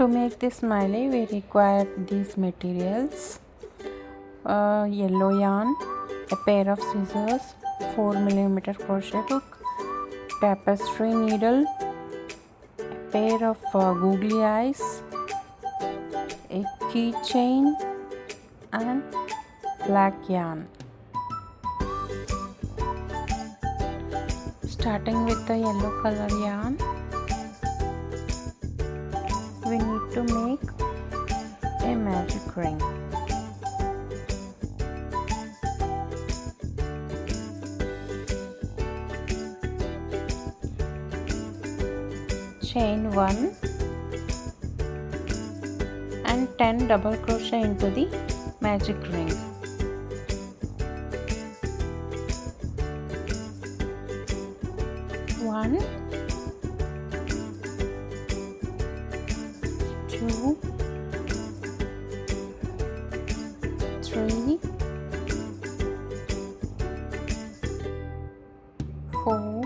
To make this smiley, we require these materials: yellow yarn, a pair of scissors, 4mm crochet hook, tapestry needle, a pair of googly eyes, a keychain, and black yarn. Starting with the yellow color yarn, we need to make a magic ring. Chain 1 and 10 double crochet into the magic ring. One, 2, 3, 4,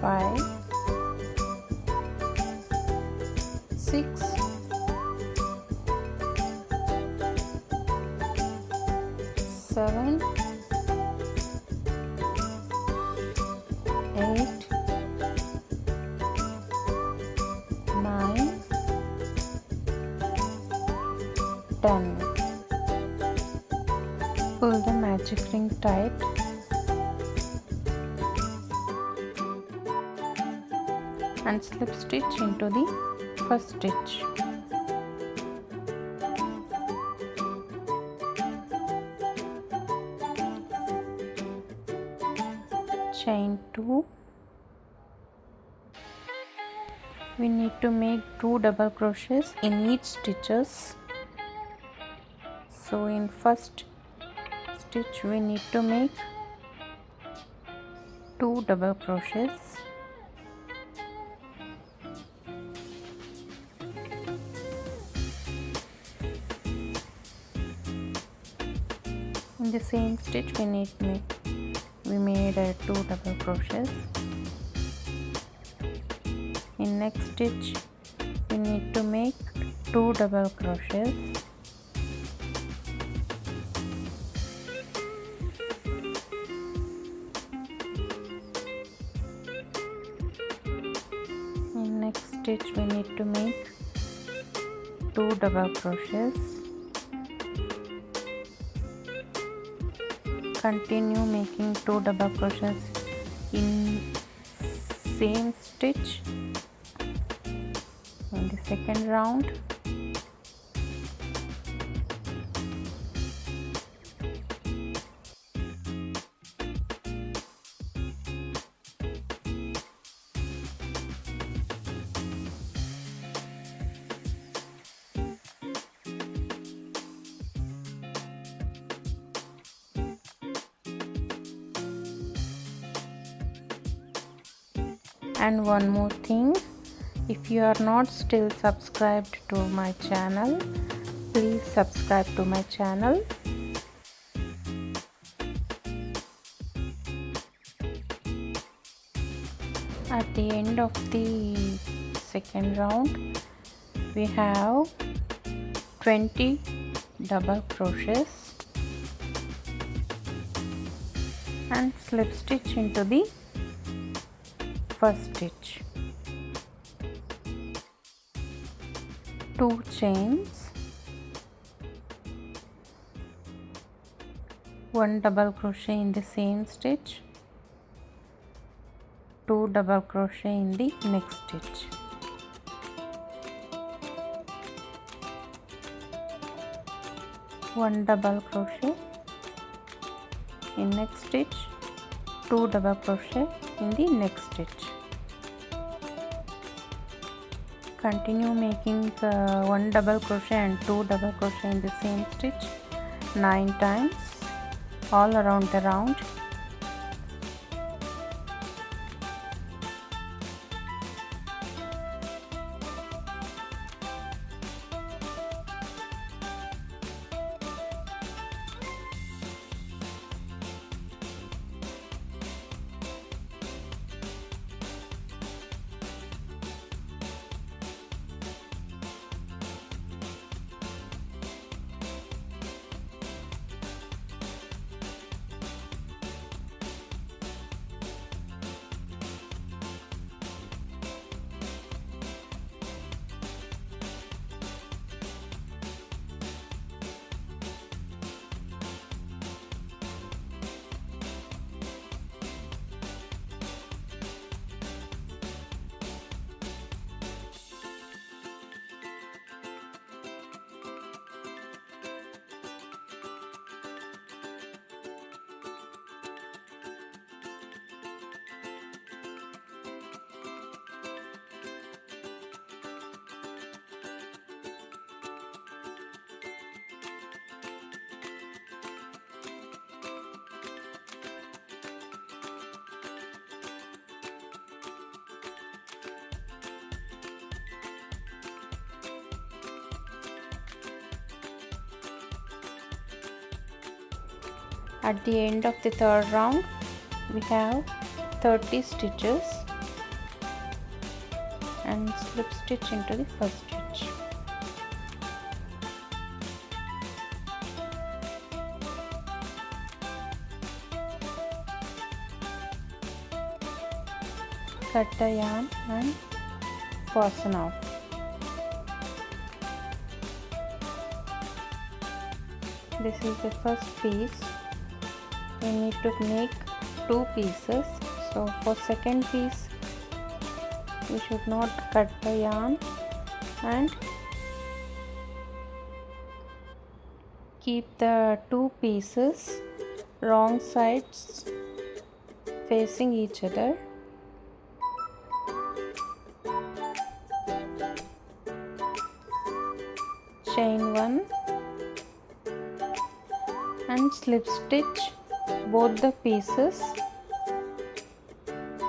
5, 6, 7, 8, 9, 10. Pull the magic ring tight and slip stitch into the first stitch. Chain 2. We need to make 2 double crochets in each stitches. So in first stitch we need to make 2 double crochets. In the same stitch we made 2 double crochets. In next stitch we need to make 2 double crochets. In next stitch we need to make 2 double crochets. Continue making 2 double crochets in same stitch in the second round. And one more thing, if you are not still subscribed to my channel, please subscribe to my channel. At the end of the second round we have 20 double crochets and slip stitch into the first stitch. 2 chains, 1 double crochet in the same stitch, 2 double crochet in the next stitch. One double crochet in next stitch, 2 double crochet in the next stitch. Continue making 1 double crochet and 2 double crochet in the same stitch 9 times all around the round. At the end of the third round, we have 30 stitches and slip stitch into the first stitch. Cut the yarn and fasten off. This is the first piece. We need to make 2 pieces. So for second piece, we should not cut the yarn and keep the 2 pieces wrong sides facing each other. Chain 1 and slip stitch both the pieces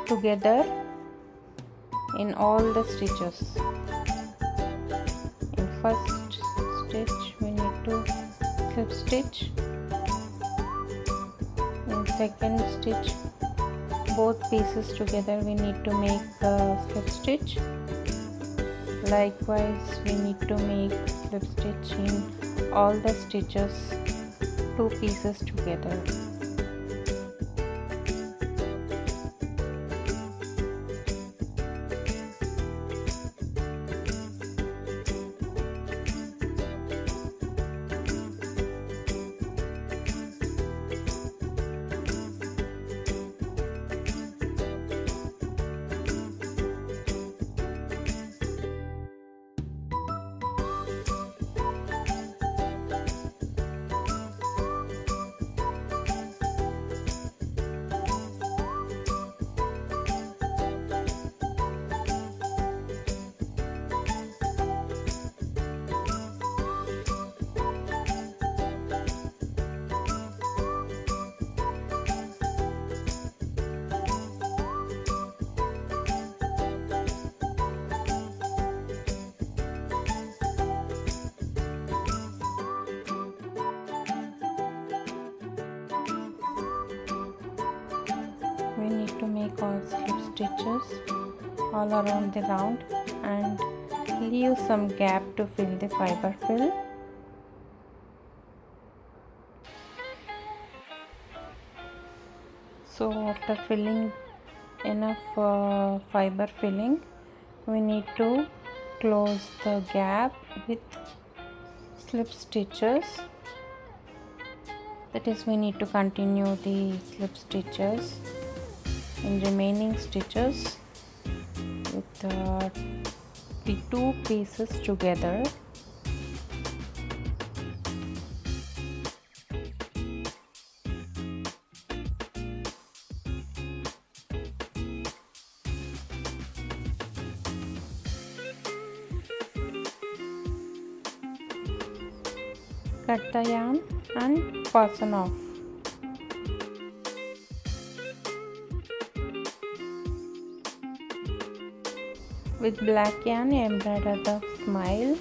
together in all the stitches. In first stitch we need to slip stitch. In second stitch both pieces together we need to make slip stitch. Likewise we need to make slip stitch in all the stitches, 2 pieces together. We need to make all slip stitches all around the round and leave some gap to fill the fiber fill. So after filling enough fiber filling, we need to close the gap with slip stitches. That is, we need to continue the slip stitches in remaining stitches with the 2 pieces together. Cut the yarn and fasten off. With black yarn, embroider the smile.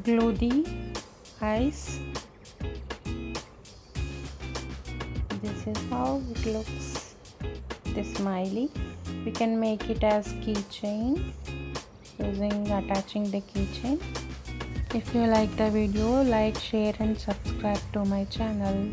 Glue the eyes. This is how it looks, the smiley. We can make it as keychain using attaching the keychain. If you like the video, like, share and subscribe to my channel.